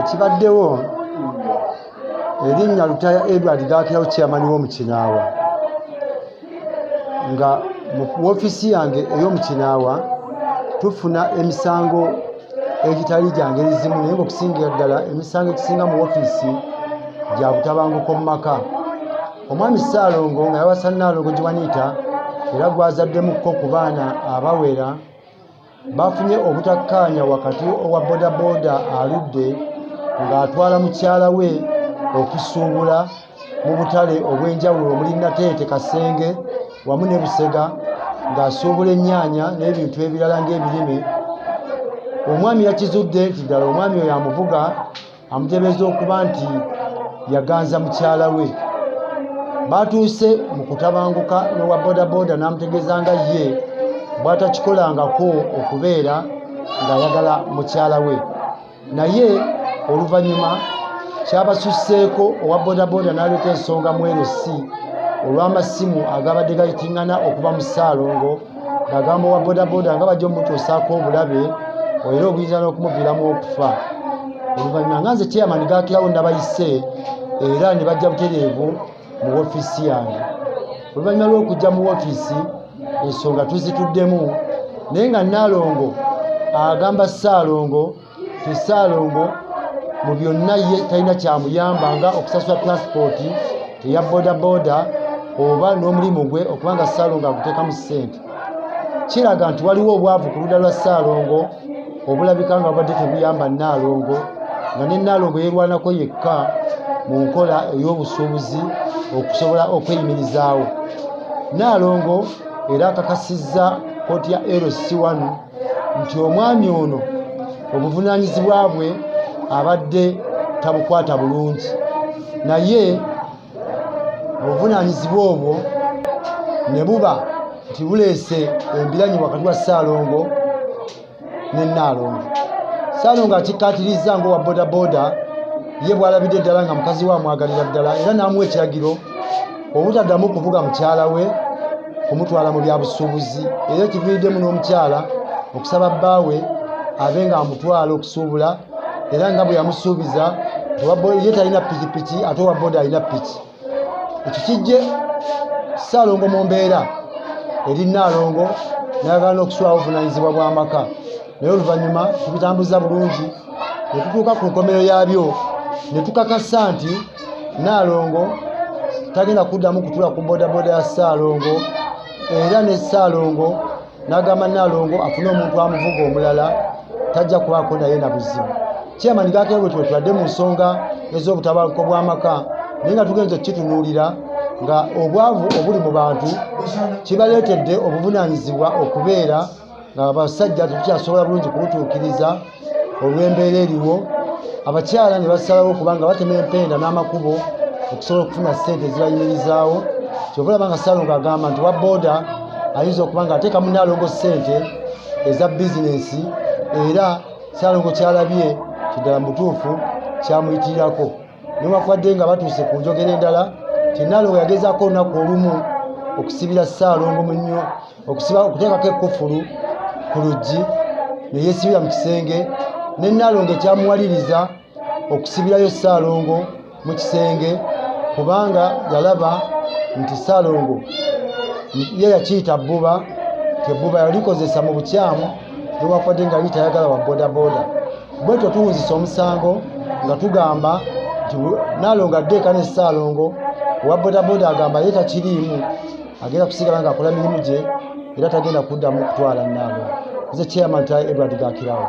Kibaddewo erinnya Lutaya Edward Gakirawo chairman w'Omukinaawa nga mu woofiisi yange ey'Omukinaawa tufuna emisango egitali gya ngeri zimu naye ng'okusingira ddala emisango egisinga mu woofiisi gya butabanguko mu maka. Omwami Salongo nga yawasa Nalongo Giwanita era gwazaddemukko ku baana abawera bafunye obutakkaanya wakati owa boda aludde ng'atwala mukyala we okusuubula mu butale obw'enjawulo omuli Nateete Kasenge wamu ne Busega ng'asuubula ennyaanya n'ebintu ebirala ng'ebirime. Omwami yakizudde nti ddala omwami oyo amuvuga amutebeeza okuba nti yaganza mukyala we. Batuuse mu kutabanguka n'owa boda n'amutegeeza nga ye bw'atakikolangako okubeera ng'ayagala mukyala we. Naye oluvannyuma kyabasusseeko owa boda n'aleeta ensonga mu LC olw'amasimu agabadde gayitingana okuva mu Salongo ng'agamba owa boda nga bajja omutuusaako obulabe era obuyinza n'okumuviiramu okufa. Oluvannyuma nga nze chairman Gakirawo nabayise era ne bajja butereevu mu woofiisi yange. Oluvannyuma lw'okujja mu woofiisi ensonga tuzituddemu naye nga Nalongo agamba Salongo ti Salongo mu byonna ye talina kyamuyamba nga okusasula transport eya boda oba n'omulimu gwe okubanga Salongo aguteekamu ssente. Kiraga nti waliwo obwavu ku ludda lwa Salongo obulabika nga bubadde tebuyamba Nalongo nga ne Nalongo yeerwanako yekka mu nkola ey'obusuubuzi okusobola okweyimirizaawo. Nalongo era akakasizza kkooti ya LC1 nti omwami ono obuvunaanyizibwa bwe abadde tabukwata bulungi, naye obuvunaanyizibwa obwo ne buba nti buleese embiranyi wakati wa Salongo ne Nalongo. Salongo akikkaatiriza ng'owa boda ye bw'alabidde ddala nga mukazi we amwagalira ddala era n'amuwa ekiragiro obutaddamu kuvuga mukyala we kumutwala mu byabusuubuzi, era ekiviiriddemu n'omukyala okusaba bbaawe abe nga amutwala okusuubula era nga bwe yamusuubiza ye talina pikipiki ate owa boda alina piki. Ekyo kijje Salongo mu mbeera eri Nalongo n'ayagala n'okusulawo obuvunaanyizibwa bw'amaka, naye oluvannyuma tubitambuza bulungi ne tutuuka ku nkomerero yaabyo ne tukakasa nti Nalongo tagenda kuddamu kutula ku boda ya Salongo era ne Salongo n'agamba Nalongo afune omuntu amuvuga omulala tajja kubaako naye na buzibu. Chairman gakebe bwe tutwadde mu nsonga ez'obutabanguko bw'amaka naye nga tugenze okukitunuulira nga obwavu obuli mu bantu kibaleetedde obuvunaanyizibwa okubeera nga abasajja tukyasobola bulungi kubutuukiriza olw'embeera eriwo. Abakyala ne basalawo kubanga batema empenda n'amakubo okusobola okufuna ssente ezibayimirizaawo. Kyova olaba nga Salongo agamba nti wa Boda ayinza okuba nga ateeka mu Nalongo ssente eza bizinensi, era Salongo kyalabye kiddala mutuufu kyamuyitirirako. Newankubadde nga batuuse ku njogera endala ti Nalongo yagezaako olunaku olumu okusibira Salongo mu nnyo okuteekako ekkufulu ku luggi ne yeesibira mu kisenge, ne Nalongo ekyamuwaliriza okusibirayo Salongo mu kisenge kubanga yalaba nti Salongo ye yakiyita bbuba, tebbuba yalikozesa mu bukyamu newankubadde nga yali tayagala wa bodaboda. Bwetyo tuwunzisa omusango nga tugamba nti Nalongo addeeka ne Salongo, owa bodaboda agamba ye takiriimu, agenda kusigala ng'akola mirimu gye era tagenda kuddamu kutwala Nalongo. Nze chairman tayi Edward Gakirawo.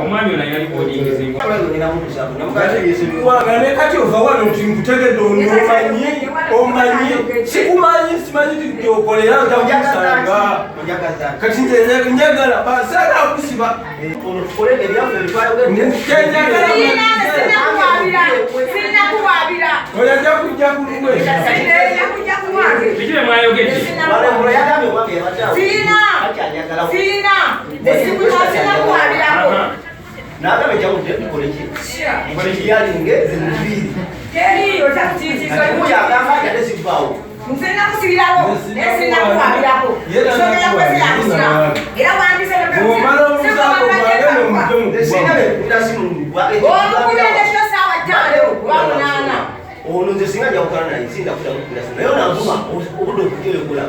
Omwami ono yali kodingizinga wagane kati ova wano nti nkutegedde omanyi sikumanyi simanyi tokkolera ojakusanga kati nze njagala basala akusiba oyajja kujja kulumwe bikire mwayogedde Naga bejawudde tukoleki yalinge zimubiri keriyo takutizizo yagamba yade sivaawo nfena kusibirawo nesina kuwabirako sogera kwesirakusira era wandise omukubendekyo saawa ttaano wamunaana ono nze singa njakukala naye sinda kuda mukirasi naye onavuma obudde okukyolekula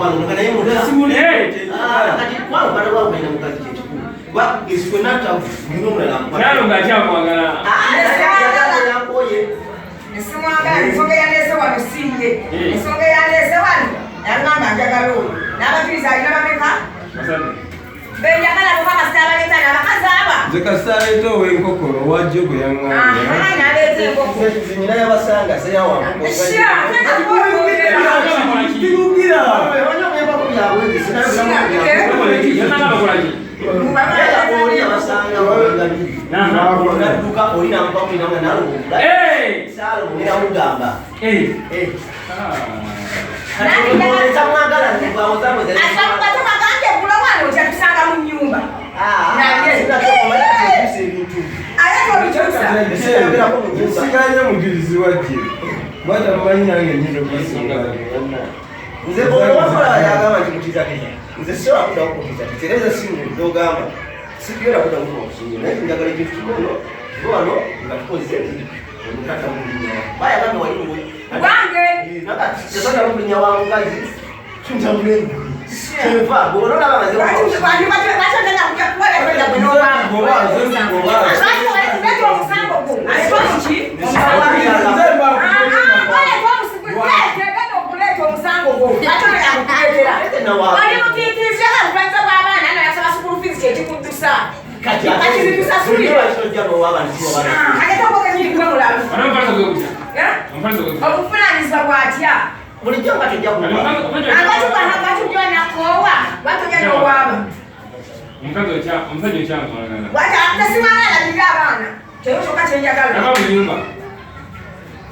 kwano ngana yemo kati kwano bado wao baina mukazi chetu wa iswenata ngino mwana nalo ngacha kwangala yakoye Nisumwagala nsonga yalese wano singe nsonga yalese wano yangamba njagalo n'abatuliza alina bameka benjagala mukama sitaabaleta n'abakazaba nze kasaleeta ow'enkokolo wajjo gwe yaŋŋamba n'aleeta enkoko nyina yabasanga tirugira nadduka olina mukakulinanga nalongo Salongo ninamugamba tusanga mu nyumba siganye mujulizi wajje bwatamanyange nyino kwasinga nze olwakola yagamba nti mutizakeza nze sisobola kudda kukutiza tereza simu zogamba sigera kudda kukusinga naye njagala ekintu kikono wano nga tukoze omukata mulinya bayagambe waliwo wange yasonda mulinya wa mukazi tuntamulemu Keva, bono na bamaze Watu tena kuja kuwele kwenda kunoba. bulijjo nga tujja kuba omusajja okyamwagala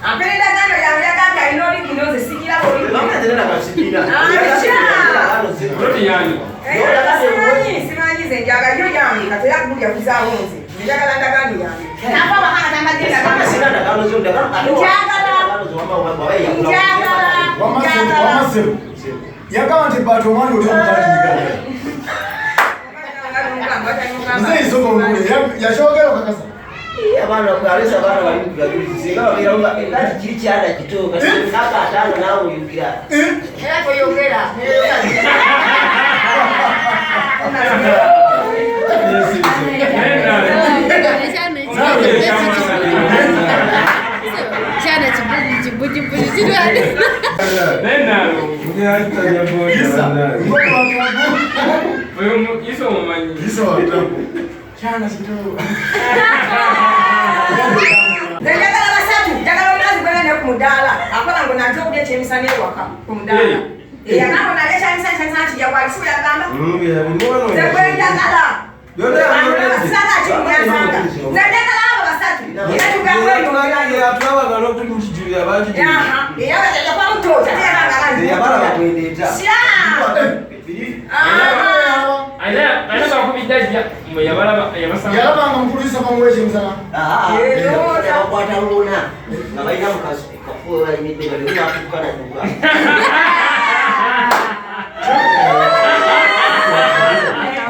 amperedagano yamuyagamba alina oligino nze sikirabo simanyi nze njaga yo yange katera kulya kuzaawo nze njagala ndagano yange yagamba nti bato omwana oli omutaliga nze isoko yakyogera okakasa abaana alesa abaana bali kugagulizisinga babeera ngati kiri kyana kito kaka ataano naawe oyogera era toyogera njagala basatu njagala omukazi gwene kumudaala akola ngo nanze okulya ekyemisana ewaka kumudaala yagamba nalya ekyemisana kijja bwalisi yagamba nze gwenjagala sanga kimuyansanga nze njagala abo basatu era tugamba yakwamutooja yalabanga mukulisa bamuwekyemizana bakwata luna nga balina mukafuwe balimidde balinatukanaduka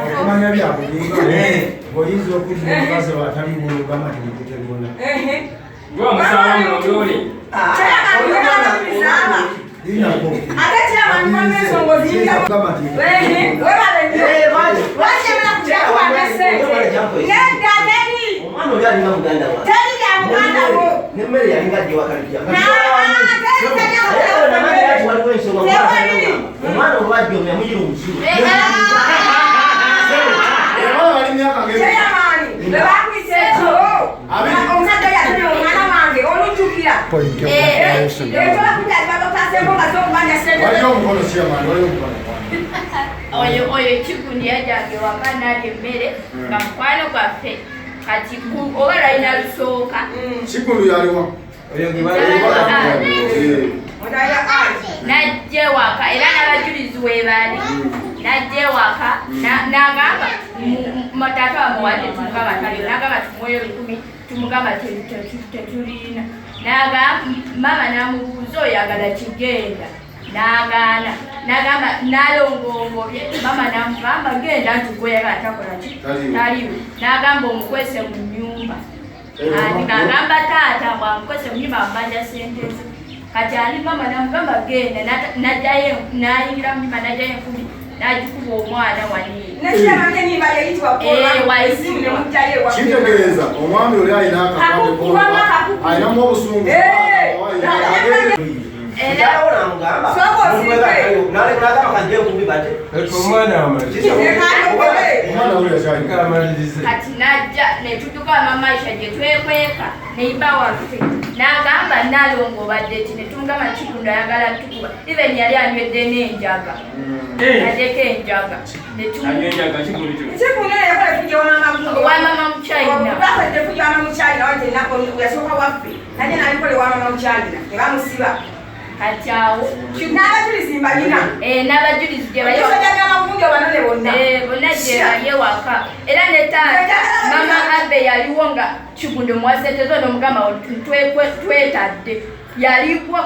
okumanya byabwe oyinza okudda omukazi watali bulugama timukutebona omwana oli alina muganda nemmere yalinga gyewakalijja waliwo ensonga omwana olwajja omuyamuyira omusiru oyo kigundi yajjange waka nalya emmere nga mukwano gwaffe kati oba lwalina lusooka kikundu yaliwa najja ewaka era n'abajulizi weebali najja ewaka n'agamba taata bamuwadde tumugamba taliyo n'agamba tumuweyo 10 tumugamba tetulina n'agamba mama n'amubuuza oyagala kigenda n'agaana n'agamba nalongongobye mama n'amugamba genda nti gweyagala takola ki taliyo n'agamba omukwese mu nnyumba ati ng'agamba taata bwamukwese mu nnyumba amubanja sente ze kati ali mama namugamba genda najjayo nayingira mu nyumba najjayo enkumi najikuba omwana wani kitegeeza omwami oli alina alinamu obusungu kati najja netutuka mamaisha gyetwekweka neiba waffe nagamba Nalongo badde ti netungama Kikundo ayagala tukuba even yali anywedde n'enjaga addeko enjaga wamama mukyayina kati awo n'abajulizi gye bonna gye bali ewaka era ne taata mama Abe yaliwo nga Kikundo mwaseteza n'omugamba twetadde yaliwo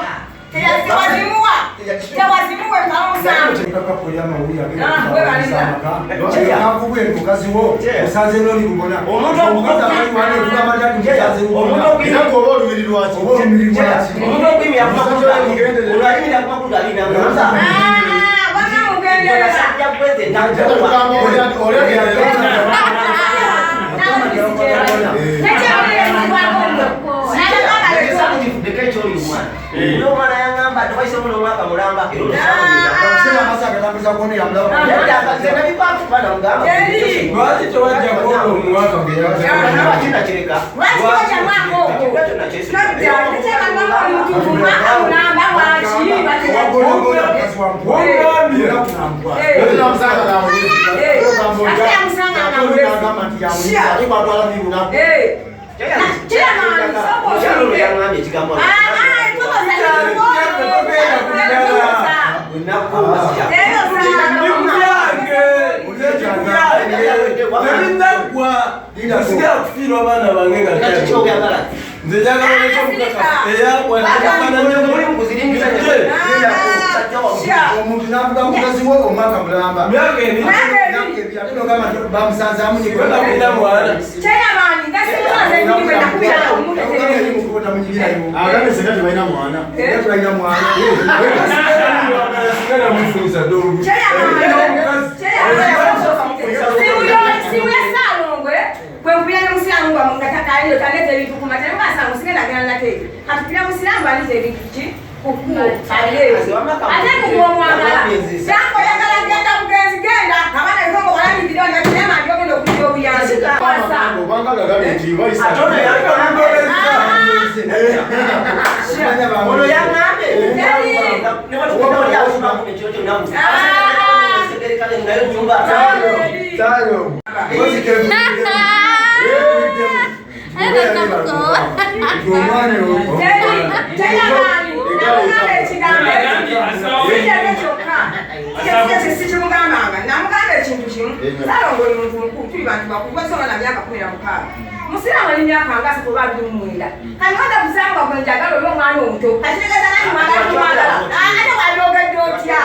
Salongo ni muntu mukulu tuli bantu bakulu basoma na myaka 16 musirama ni myaka ngasi ko babiri mwenda kandi wanda kusanga kwa njagalo lo mwana omuto ategeza nani mwana kumwagala ate waloga dotya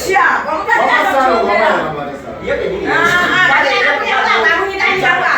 sha wamutaka kuchogera yeke nini ate akuya baba munyita chapa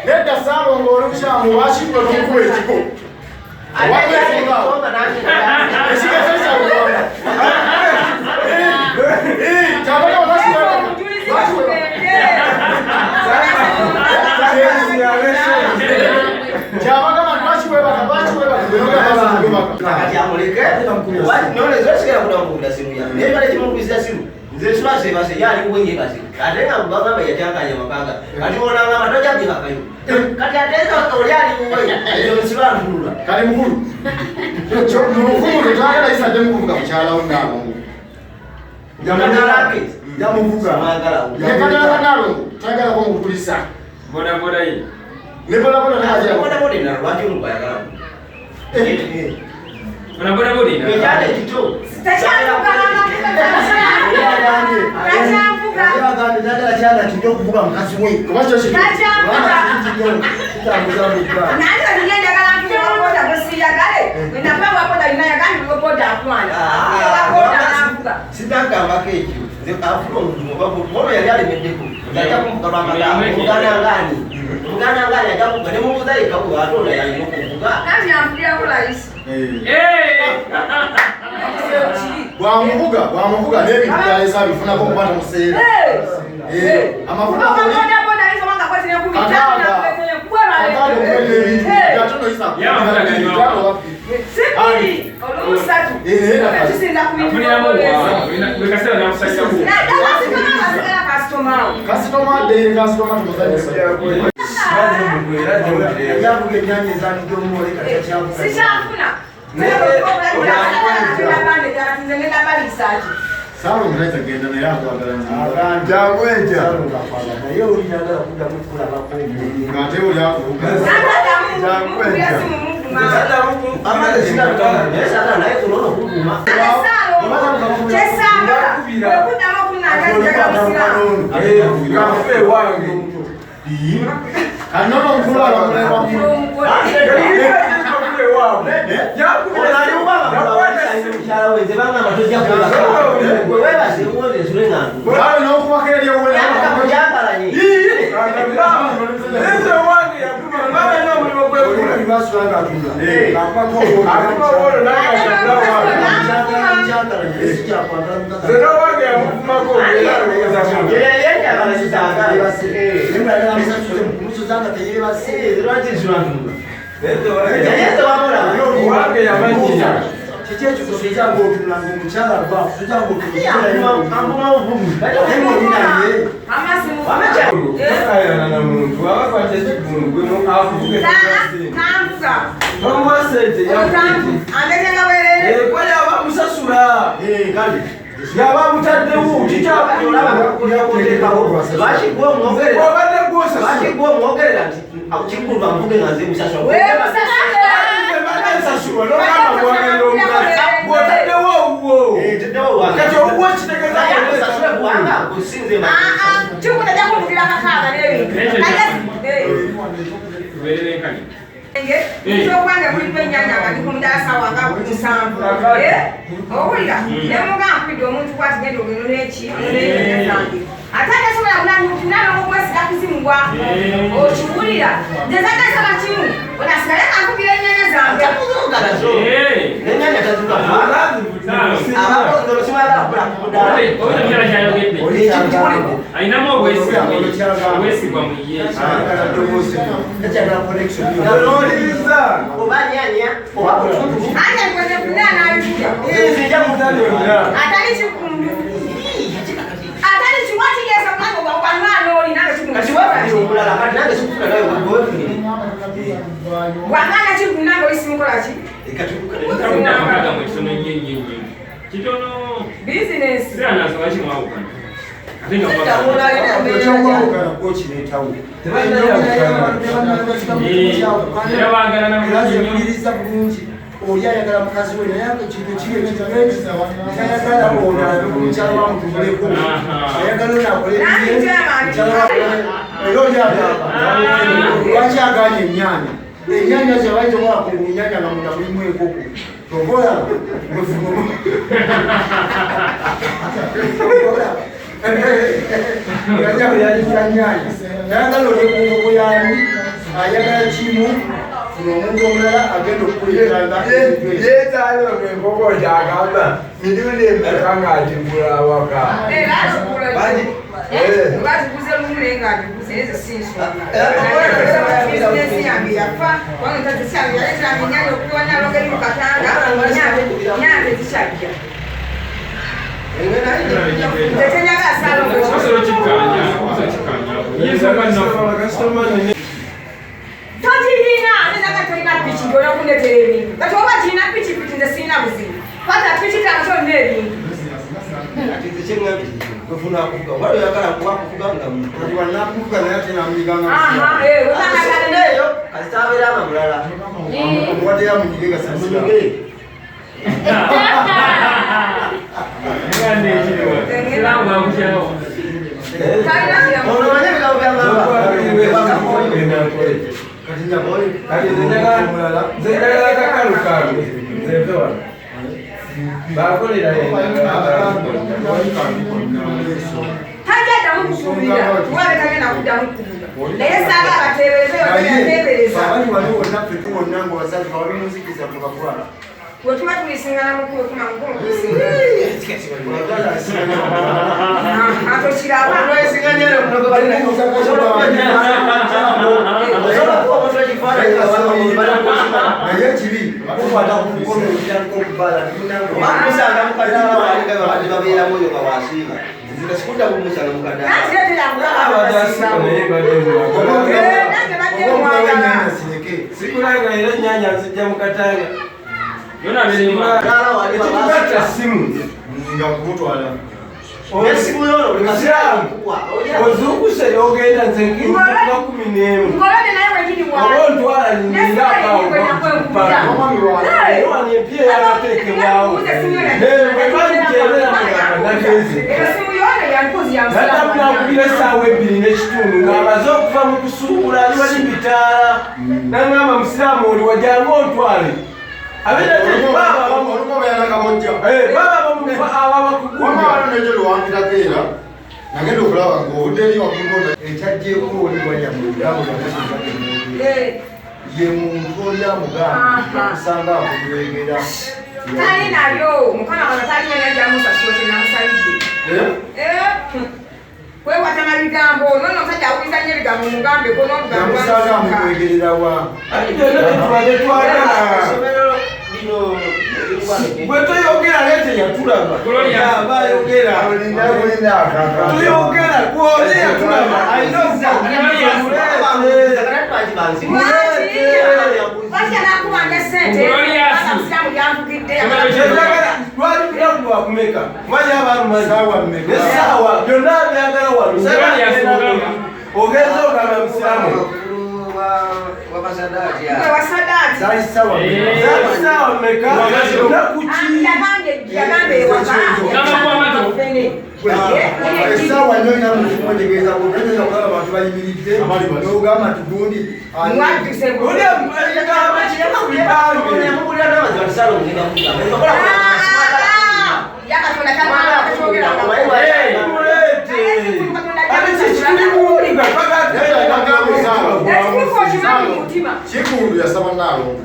Leta Salongo olukushamu washindwa n'okuwa ekiko. Ekika sasa kuwanga. Kyabaka wanasiba. Kyabaka matashi webaka, bachi webaka. Kakati amuleke. Wati none zosikira kudamukunda simu ya. Nebale kimukuzira simu. Nze swase base yali kuwenye base. Atenga mbanga bayatanga nyamapanga. Kati onanga matoja bikayo. Kati atenga olyali kuwenye. Eyo nsiba ntulula. Kali mukulu. Cyo mukulu twagala isade mukuvuga kukyala undalo. Yamanalake. Yamuvuga. Magala. Yakatala Nalongo. Twagala ko mukulisa. Boda hii. Ne boda naje. Boda na lwaki mbayagala. Boda ina. Yale kito. Bwamuvuga n'ebintu byalesa bifuna ko kubata museera. Amafuta Salongo unaweza genda na yako angalau. Jangwenja. Hiyo ulianza kuja kukula makombe. Ngateo yako. Jangwenja. Sasa Mungu ama sina kama. Sasa na yetu unaona huduma. Kanono mkulu wa Yaba mutaddewo mwongerera nti akikulu amvuge nga nze musasula Kwanga kuli penyanya nga ndikumudasa wanga kumusanvu. Owulira ne mugampidde omuntu kwatigenda ogendo n'eki n'ezange. Ate atasobola kulanga nti Nalongo kwesiga kuzimugwa. Okiwulira nze zagasaba kimu onasigale kankugira ennyanya zange. n'ennyanya tazuka Ayinamu obwesigwa mu ye. oba nyanya oba butundu Ate nkwete kunana alikuja. Atali kikundu. Atali kiwatigeza mwango gwa mwana oli nawe kikundu. kati wabali omulala kati nange sikufuna nawe wewefunire Bwangana chikunanga isimukola chi. Ekatukuka mu kisono nyinyi. Kitono Business. Sira nazo wachimwauka. Atenga kwa. Yabangana na bulungi oli ayagala mukazi we naye kintu kibe ayagala ona omukyala wamutubuleko ayagala onakole era oli agamba lwaki aganya ennyanya zebaitobolako munyanya nga munda mulimu enkoko tobola ayagala olekunkoko yani ayagala kimu omuntu omulala agenda okukuliranga yeetaalo enkoko kyagamba mirundi emeka ng'agigula awaka Baziguze lumule ng'agiguze ezo si nsonga. Bizinesi yange yafa kubanga entazi yange yaleetera ennyanya okuliwa Nalongo eri mu Katanga nyange zikyajja. Tetenyaga Salongo Tojirina, nenda tolina piki ng'ola okuleetera ebintu. Kati oba kirina pikipiki nze sirina buzibu. Kwata piki tange tolina ebintu. Tajja mukubira kuba betagenda kuddamu kubuga naye saaga abateebereze bateebereza bwe tuba tulisingana mukulu kuma mukulu atokiraba naye kibi bakukwata ku mukono okubbala sikulanga era ennyanya nzijja mu Katanga Yona simu nga kutwala ozunguse ogenda nze nkiruka 11 ngolode naye wekiri ontwala ningaawani empya yagateekebwawo natamnakubira essaawa 2 n'ekitundu ng'amaze okuva mu kusuubula ali wali bitaala nangamba musiraamu oli wajanga ontwale nagenda okulaba ng'obudde eri wakumbona ekyajjeeko oliwanyamuliramu ye muntu oli amugamba okusanga akulegera tali nalyo mukama wano talinyanya gyamusasula kyenamusalidde kwewatana bigambo nono omusajja awuliza nnyo ebigambo mugambeko n'omugambomusanga amukwegerera wa bwe toyogera leete yatulaba bayogera tuyogera kwoli yatulaba alina lwali wakumeka manya abalumaesaawa byonna byagala wano ogenza ogamba musiramu essaawa nyo ina mukumotegeeza kutegeeza okulaba abantu bayimiridde n'ogamba tugundi kikundu yasaba Nalongo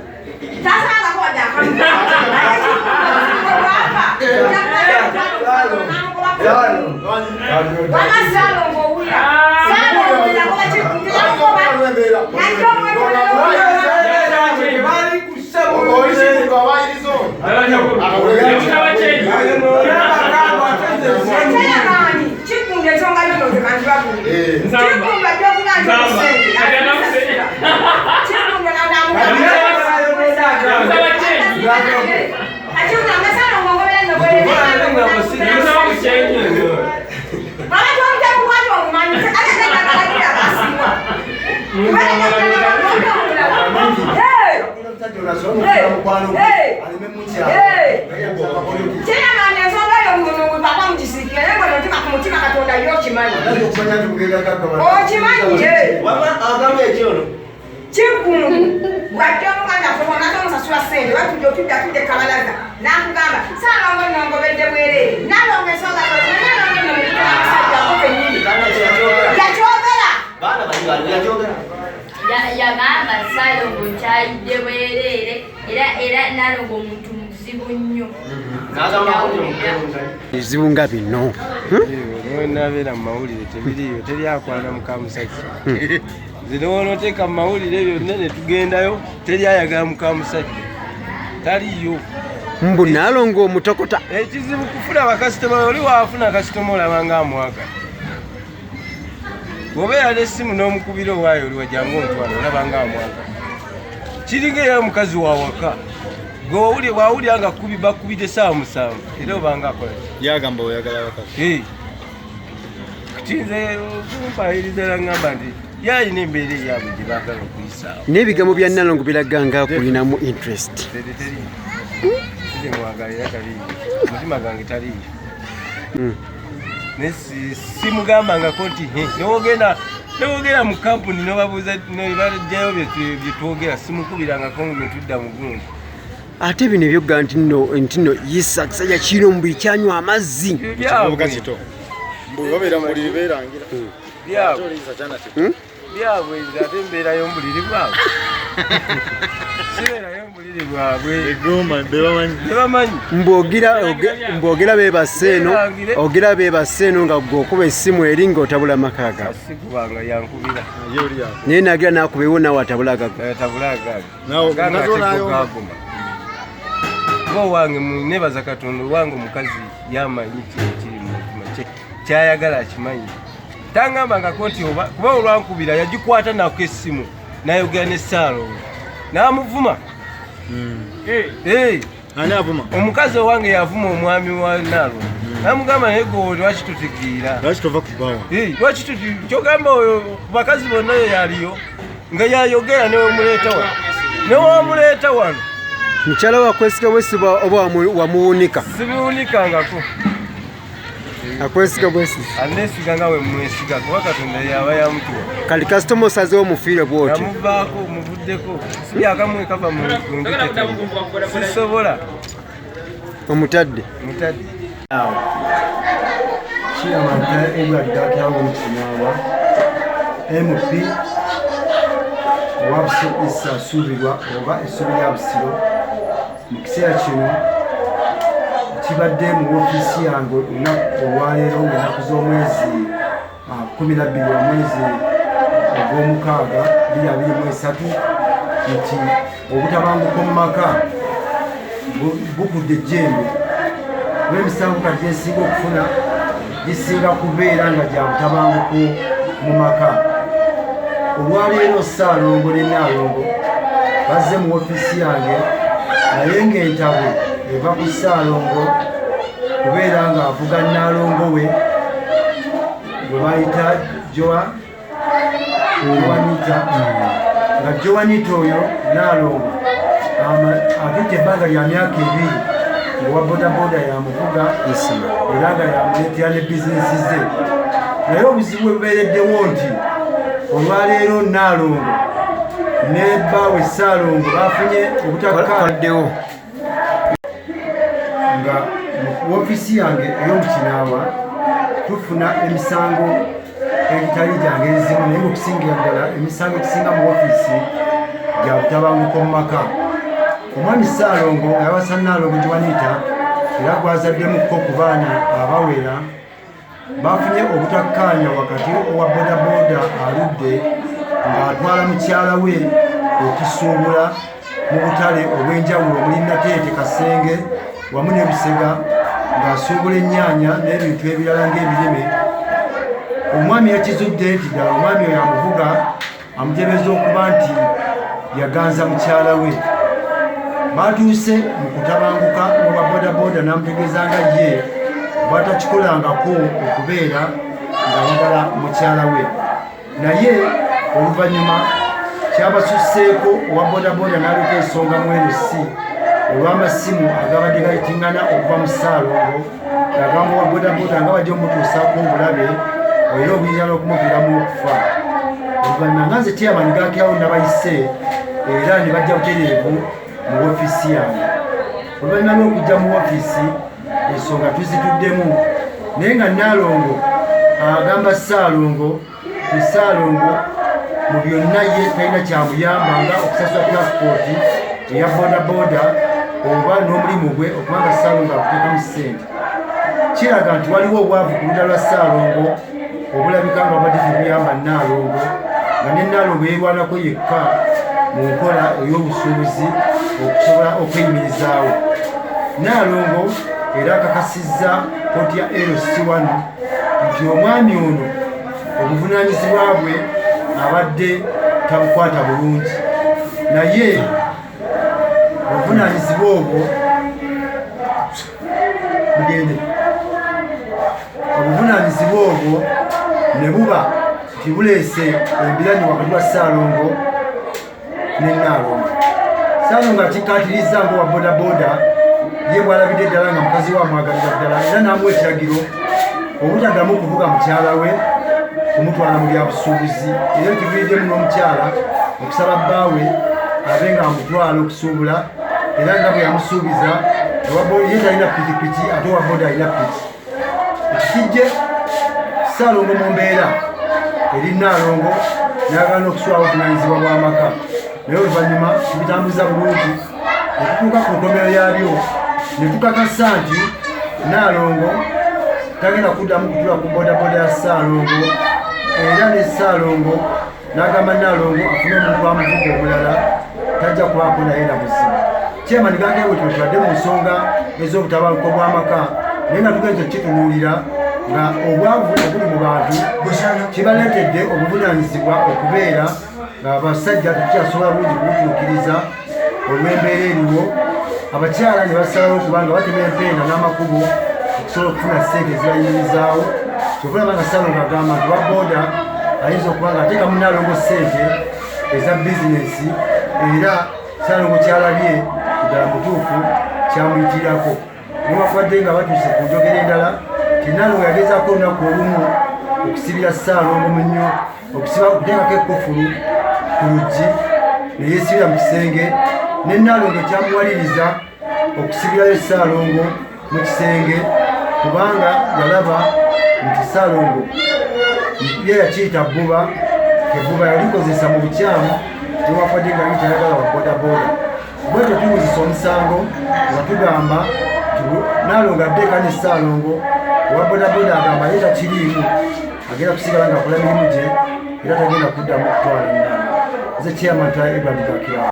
yagamba Salongo kyayidde bwereere era Nalongo omuntu muzibu nnyo. Ebizibu nga bino nabeera mu mawulire tebiriyo teryakwana mukamusajja zino wonooteeka mu mawulire byonna ne tugendayo teryayagala mukamusajja taliyo mbu Nalongo omutokota ekizibu kufuna bakasitoma oli waafuna kasitoma olaba nga amwagala bw'obeera n'essimu n'omukubira owaayo oli wajjanga ontwala olaba nga amwagala kiringa era omukazi wawaka gwe wawulira nga bakubidde essaawa 7 era obanga akola yagamba oyagala abakazi kati nze okumpayiriza era ngamba nti yalina embeera eyaabwe gye baagala okuyisaawo n'ebigambo bya Nalongo biraga nga kulinamu interest mwagalira taliyo mutima gange taliyo simugambangako nti newogera mu kampuni nobabuuza nebajjayo byetwogera simukubirangako netudda mu gundi ate bino ebyogga nti nno yisa kisajja kiri omubiri kyanywa amazzi byabwe ate embeera y'omubuliri bwabwe sibeera y'omubuliri bwabwe tebamanyi mbwogera beebase eno ogera beebase eno nga gwokuba essimu eri ng'otabula amaka gago sikubanga yankubira naye nagira nakubeewo naawe atabula agago gaguma owange nebaza Katonda owange omukazi yamanyi kiri mu mutima kye kyayagala akimanyi tangambangako nti kuba olwankubira yagikwata nako essimu nayogera ne Salongo n'amuvuma omukazi owange yavuma omwami wa Nalongo namugamba naye gwe lwaki tutegeera lwaki kyogamba oyo bakazi bonna yo yaliyo nga yayogera newamuleeta wano mukyala wakwesiga bwesiba oba wamuwunika sibiwunikangako akwesiga bwesiga anesiga nga we mwesiga kuba Katonda yaba yamutuwa kali kasitoma osazeewo mufiire bwotyo yamuvaako muvuddeko sibyakamwe kava mu ndeketa sisobola omutadde awo kiyamanta ebyaddakyawo mukinaawa MP owabusiro Issa asuubirwa oba essuubi lya Busiro mu kiseera kino kibadde mu woofiisi yange olunaku olwaleero ng'ennaku z'omwezi 12 omwezi ogw'omukaaga 2023 nti obutabanguko mu maka bugudde ejjembe olw'emisango kati gyensinga okufuna gisinga kubeera nga gya butabanguko mu maka. Olwaleero Salongo ne Nalongo bazze mu woofiisi yange naye ng'entabwe eva ku Salongo kubeera ng'avuga Nalongo we gwe bayita Joanita nga Joanita oyo Nalongo akutte ebbanga lya myaka 2 owa bodaboda yamuvuga era nga yamuleetera ne bizinesi ze naye obuzibu bubeereddewo nti olwaleero Nalongo ne bbaawe Salongo bafunye obutakaddewo nga mu woofiisi yange ey'omukinaawa tufuna emisango egitali gyange ezimu naye okusingira ddala emisango egisinga mu woofiisi gya butabanguko mu maka. Omwami Salongo nga yawasa Nalongo Joanita era gwazaddemukko ku baana abawera bafunye obutakkaanya wakati owa bodaboda aludde ng'atwala mukyala we okusuubula mu butale obw'enjawulo omuli Nateete Kasenge wamu ne Busega ng'asuubula ennyaanya n'ebintu ebirala ng'ebirime. Omwami yakizudde nti ddala omwami oyo amuvuga amujebeza okuba nti yaganza mukyala we batuuse mu kutabanguka n'obwa bodaboda n'amutegeeza nga ye bwatakikolangako okubeera ng'ayagala mukyala we, naye oluvannyuma kyabasuseeko owa bodaboda n'aleeta ensonga mu LC olw'amasimu agabadde gayitingana okuva mu Salongo ng'agamba owa bodaboda nga bajja omutuusaako obulabe era obuyinza n'okumuviiramu okufa. Oluvannyuma nga nze chairman gaakirawo nabayise era ne bajja butereevu mu woofiisi yange. Oluvannyuma lw'okujja mu woofiisi ensonga tuzituddemu, naye nga Nalongo agamba Salongo ti Salongo mu byonna ye talina kyamuyamba nga okusasula transipooti eya bodaboda oba n'omulimu gwe okubanga Salongo akuteekamu ssente. Kiraga nti waliwo obwavu ku ludda lwa Salongo obulabika nga badde tebuyamba Nalongo, nga ne Nalongo yeerwanako yekka mu nkola ey'obusuubuzi okusobola okweyimirizaawo. Nalongo era akakasizza kkooti ya LC1 nti omwami ono obuvunaanyizibwa bwe abadde tabukwata bulungi, naye obuvunaanyizibwa obwo bugende obuvunaanyizibwa obwo ne buba nti buleese embiranyi wakati wa Salongo ne Nalongo. Salongo akikkaatiriza ng'owa bodaboda ye bw'alabidde ddala nga mukazi wa mwagalira ddala era n'amuwa ekiragiro obutaddamu okuvuga mukyala we kumutwala mu byabusuubuzi, era kiviiriddemu n'omukyala okusaba bbaawe abe nga amutwala okusuubula, era nga bwe yamusuubiza ye talina pikipiki ate owa boda alina piki. Ekikijje Salongo mu mbeera eri Nalongo n'ayagala n'okuswawo obuvunaanyizibwa bw'amaka, naye oluvannyuma tubitambuza bulungi okutuuka ku nkomero yabyo ne tukakasa nti Nalongo tagenda kuddamu kutula ku bodaboda ya Salongo, era ne Salongo n'agamba Nalongo afune omuntu amuvuga omulala tajja kubaako naye na buzima. Chairman gakeewe tubadde mu nsonga ez'obutabanguko bw'amaka, naye nga tugenze okukitunuulira nga obwavu obuli mu bantu kibaleetedde obuvunaanyizibwa okubeera ng'abasajja tukyasobola bulungi kubutuukiriza olw'embeera eriwo. Abakyala ne basalawo okubanga batema empeena n'amakubo okusobola okufuna ssente ezibayimirizaawo. Kyokulaba nga Salongo agamba nti wa boda ayinza okuba nga ateekamu Nalongo ssente eza bizinensi, era Salongo kyalabye ddala mutuufu kyamuyitirako. Newakubadde nga batuuse ku njogera endala ti Nalongo yagezaako olunaku olumu okusibira Salongo mu nnyo, okuteekako ekkufulu ku luggi ne yeesibira mu kisenge, ne Nalongo kyamuwaliriza okusibirayo Salongo mu kisenge kubanga yalaba nti Salongo ye yakiyita bbuba, ebbuba yalikozesa mu bukyamu newakubadde nga litayagala wa bodaboda. Bwetyo tuwuzisa omusango nga tugamba Nalongo addeeka ne Salongo, owa bodaboda agamba ye takiriimu, agenda kusigala ng'akola mirimu gye era tagenda kuddamu kutwala Nalongo. Nze chairman Edward Gakirawo.